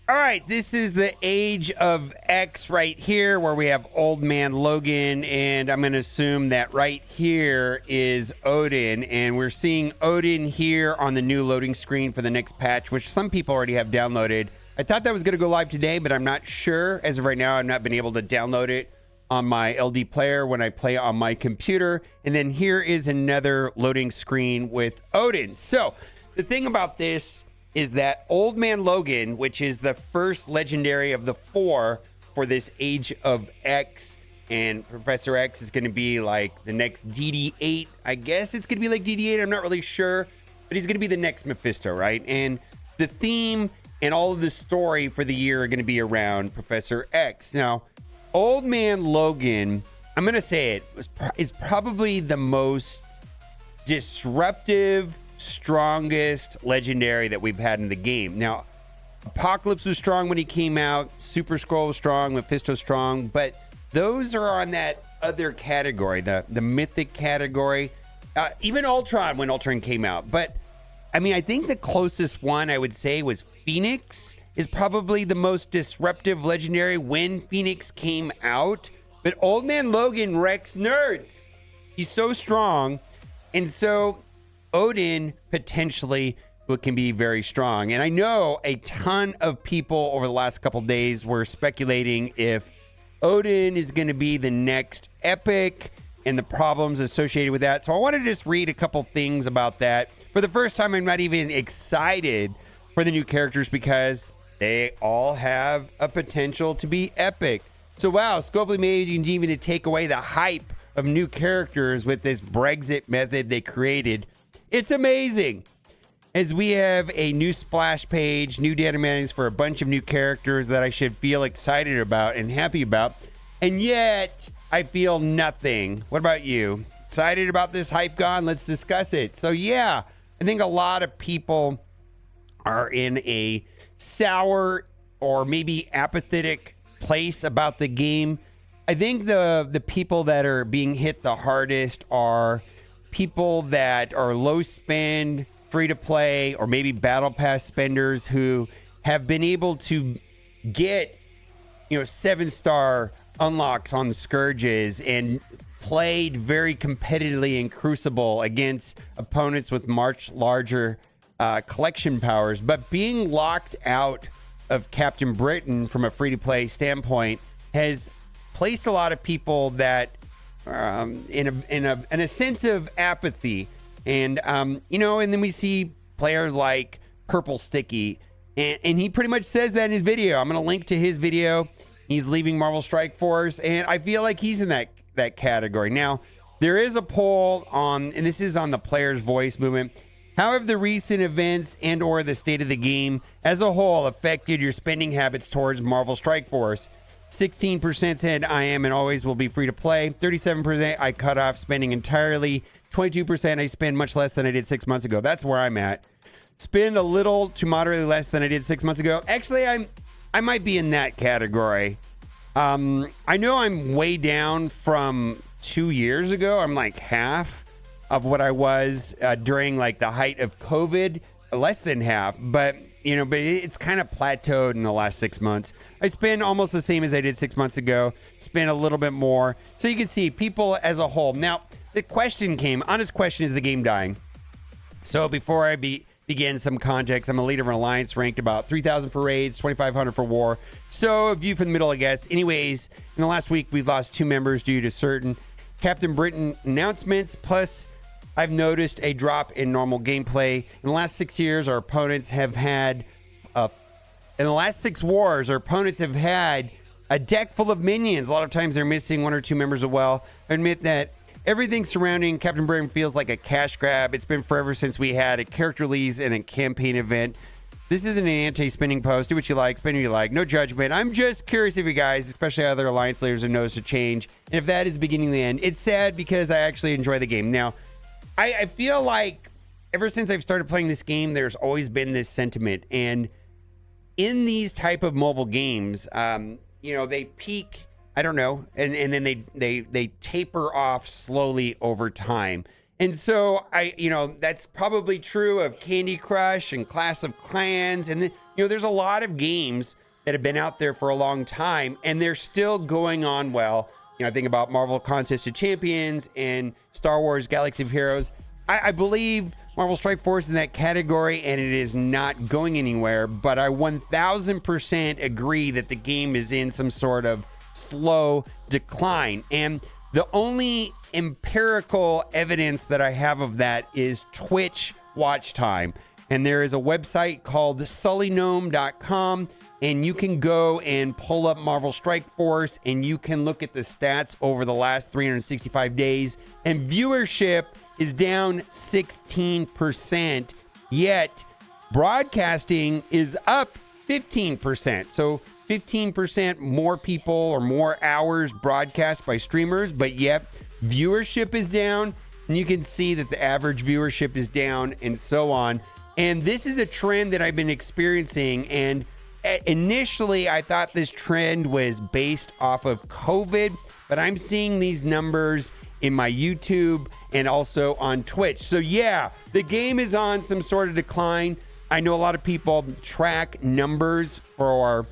All right, this is the Age of X right here where we have Old Man Logan, and I'm going to assume that right here is Odin, and we're seeing Odin here on the new loading screen for the next patch, which some people already have downloaded. I thought that was going to go live today, but I'm not sure. As of right now, I've not been able to download it on my LD player when I play on my computer. And then here is another loading screen with Odin. So the thing about this is that Old Man Logan, which is the first legendary of the 4 for this Age of X, and Professor X is going to be like the next DD8. I guess it's going to be like DD8. I'm not really sure, but he's going to be the next Mephisto, right? And the theme and all of the story for the year are going to be around Professor X. Now, Old Man Logan, I'm going to say it, is probably the most disruptive, strongest legendary that we've had in the game. Now, Apocalypse was strong when he came out, Super Skrull was strong, Mephisto strong, but those are on that other category, the mythic category. Even Ultron when Ultron came out. But I mean, I think the closest one I would say was Phoenix is probably the most disruptive legendary when Phoenix came out. But Old Man Logan wrecks nerds. He's so strong. And so Odin potentially can be very strong. And I know a ton of people over the last couple days were speculating if Odin is going to be the next epic and the problems associated with that. So I want to just read a couple things about that. For the first time, I'm not even excited for the new characters because they all have a potential to be epic. So wow, Scopely made even to take away the hype of new characters with this Brexit method they created. It's amazing. As we have a new splash page, new data settings for a bunch of new characters that I should feel excited about and happy about. And yet, I feel nothing. What about you? Excited about this hype gone? Let's discuss it. So yeah, I think a lot of people are in a sour or maybe apathetic place about the game. I think the people that are being hit the hardest are people that are low spend, free to play, or maybe battle pass spenders who have been able to get, 7-star unlocks on the Scourges and played very competitively in Crucible against opponents with much larger collection powers. But being locked out of Captain Britain from a free to play standpoint has placed a lot of people that in a sense of apathy, and and then we see players like Purple Sticky, and he pretty much says that in his video. I'm going to link to his video. He's leaving Marvel Strike Force, and I feel like he's in that category. Now, there is a poll on, and this is on the Player's Voice movement. How have the recent events and or the state of the game as a whole affected your spending habits towards Marvel Strike Force? 16% said I am and always will be free to play. 37% I cut off spending entirely. 22% I spend much less than I did 6 months ago. That's where I'm at. Spend a little to moderately less than I did 6 months ago. Actually, I might be in that category. I know I'm way down from 2 years ago. I'm like half of what I was during like the height of COVID, less than half, but it's kind of plateaued in the last 6 months. I spend almost the same as I did 6 months ago, spend a little bit more. So you can see people as a whole. Now, the honest question, is the game dying? So before I begin some context, I'm a leader of an alliance ranked about 3,000 for raids, 2,500 for war. So a view from the middle, I guess. Anyways, in the last week, we've lost 2 members due to certain Captain Britain announcements. Plus, I've noticed a drop in normal gameplay. In the last 6 years, our opponents have had, in the last 6 wars, our opponents have had a deck full of minions. A lot of times they're missing 1 or 2 members as well. I admit that everything surrounding Captain Britain feels like a cash grab. It's been forever since we had a character release and a campaign event. This isn't an anti-spending post. Do what you like, spend what you like. No judgment. I'm just curious if you guys, especially other alliance leaders, have noticed a change. And if that is beginning the end. It's sad because I actually enjoy the game. Now, I feel like ever since I've started playing this game, there's always been this sentiment. And in these type of mobile games, they peak, I don't know, and then they taper off slowly over time. And so that's probably true of Candy Crush and Clash of Clans. And then, there's a lot of games that have been out there for a long time and they're still going on well. I think about Marvel Contest of Champions and Star Wars Galaxy of Heroes. I believe Marvel Strike Force is in that category and it is not going anywhere, but I 1000% agree that the game is in some sort of slow decline. And the only empirical evidence that I have of that is Twitch watch time. And there is a website called sullynome.com, and you can go and pull up Marvel Strike Force and you can look at the stats over the last 365 days. And viewership is down 16%, yet broadcasting is up 15%. So 15% more people or more hours broadcast by streamers, but yet viewership is down. And you can see that the average viewership is down and so on. And this is a trend that I've been experiencing. And initially, I thought this trend was based off of COVID, but I'm seeing these numbers in my YouTube and also on Twitch. So yeah, the game is on some sort of decline. I know a lot of people track numbers for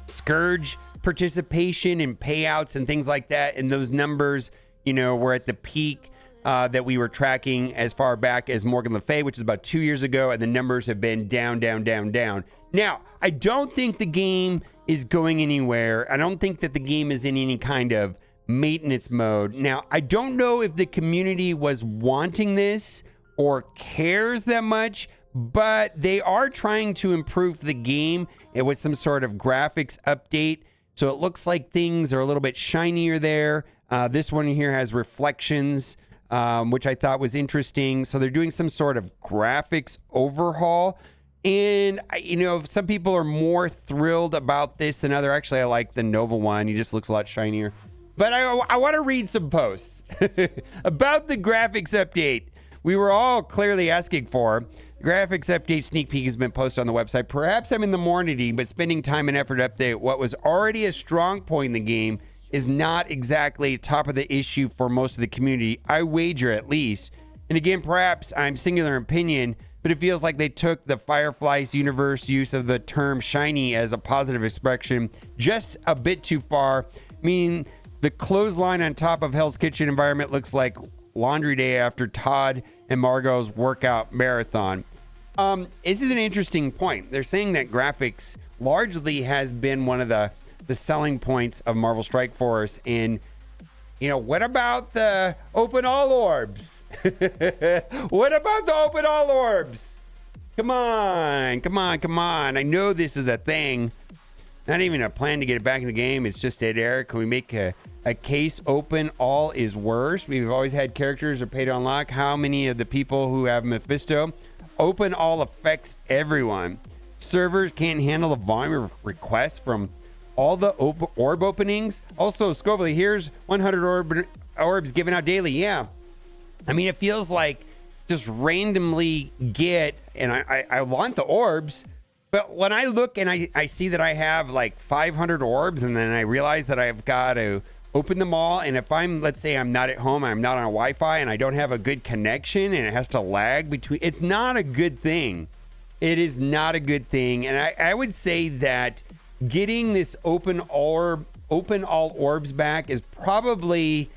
Scourge participation and payouts and things like that. And those numbers, were at the peak that we were tracking as far back as Morgan Le Fay, which is about 2 years ago. And the numbers have been down, down, down, down. Now, I don't think the game is going anywhere. I don't think that the game is in any kind of maintenance mode. Now, I don't know if the community was wanting this or cares that much, but they are trying to improve the game with some sort of graphics update. So it looks like things are a little bit shinier there. This one here has reflections, which I thought was interesting. So they're doing some sort of graphics overhaul. And, some people are more thrilled about this than other. Actually, I like the Nova one. He just looks a lot shinier. But I want to read some posts about the graphics update we were all clearly asking for. The graphics update sneak peek has been posted on the website. Perhaps I'm in the morning, but spending time and effort to update what was already a strong point in the game is not exactly top of the issue for most of the community. I wager at least. And again, perhaps I'm singular opinion, but it feels like they took the Firefly's universe use of the term shiny as a positive expression just a bit too far. I mean, the clothesline on top of Hell's Kitchen environment looks like laundry day after Todd and Margot's workout marathon. This is an interesting point. They're saying that graphics largely has been one of the selling points of Marvel Strike Force. And, what about the open all orbs? What about the open all orbs? Come on. I know this is a thing. Not even a plan to get it back in the game. It's just dead air. Can we make a case open all is worse? We've always had characters are pay to unlock. How many of the people who have Mephisto? Open all affects everyone. Servers can't handle the volume of requests from all the orb openings. Also, Scobly, here's 100 orbs given out daily. Yeah. I mean, it feels like just randomly get, and I want the orbs. But when I look and I see that I have like 500 orbs, and then I realize that I've got to open them all. And if let's say I'm not at home, I'm not on a Wi-Fi, and I don't have a good connection, and it has to lag between, it's not a good thing. It is not a good thing. And I would say that getting this open all orbs back is probably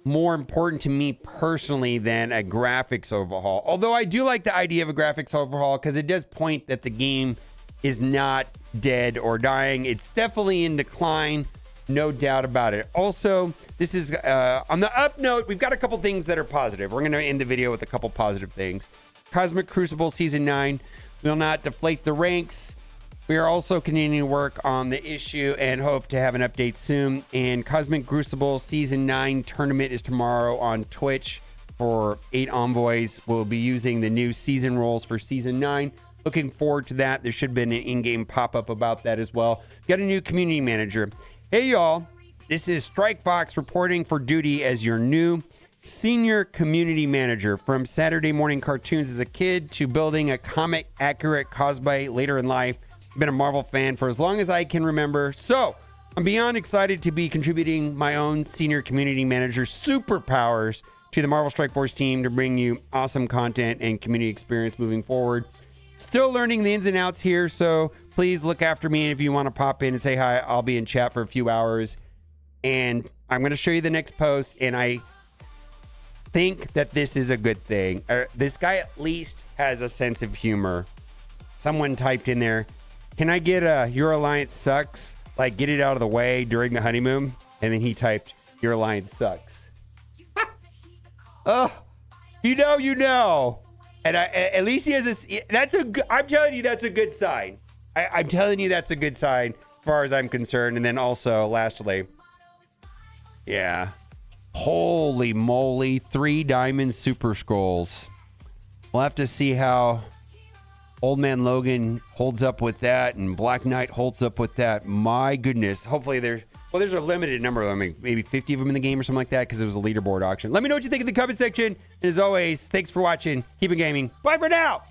more important to me personally than a graphics overhaul. Although I do like the idea of a graphics overhaul because it does point that the game is not dead or dying. It's definitely in decline, no doubt about it. Also, this is on the up note, we've got a couple things that are positive. We're going to end the video with a couple positive things. Cosmic Crucible Season 9 will not deflate the ranks. We are also continuing to work on the issue and hope to have an update soon. And Cosmic Crucible Season 9 tournament is tomorrow on Twitch for 8 envoys. We'll be using the new season roles for Season 9. Looking forward to that. There should have been an in-game pop-up about that as well. Got a new community manager. Hey, y'all. This is Strike Fox reporting for duty as your new senior community manager. From Saturday morning cartoons as a kid to building a comic-accurate cosplay later in life. Been a Marvel fan for as long as I can remember. So I'm beyond excited to be contributing my own senior community manager superpowers to the Marvel Strike Force team to bring you awesome content and community experience moving forward. Still learning the ins and outs here, so please look after me. And if you want to pop in and say hi, I'll be in chat for a few hours. And I'm going to show you the next post, and I think that this is a good thing. This guy at least has a sense of humor. Someone typed in there, can I get your alliance sucks? Like, get it out of the way during the honeymoon? And then he typed, your alliance sucks. Oh, you know. And at least he has this. I'm telling you, that's a good sign. I'm telling you, that's a good sign as far as I'm concerned. And then also, lastly, yeah. Holy moly, 3 diamond super scrolls. We'll have to see how Old Man Logan holds up with that and Black Knight holds up with that. My goodness. Hopefully there's a limited number of them, maybe 50 of them in the game or something like that, because it was a leaderboard auction. Let me know what you think in the comment section. And as always, thanks for watching. Keep it gaming. Bye for now.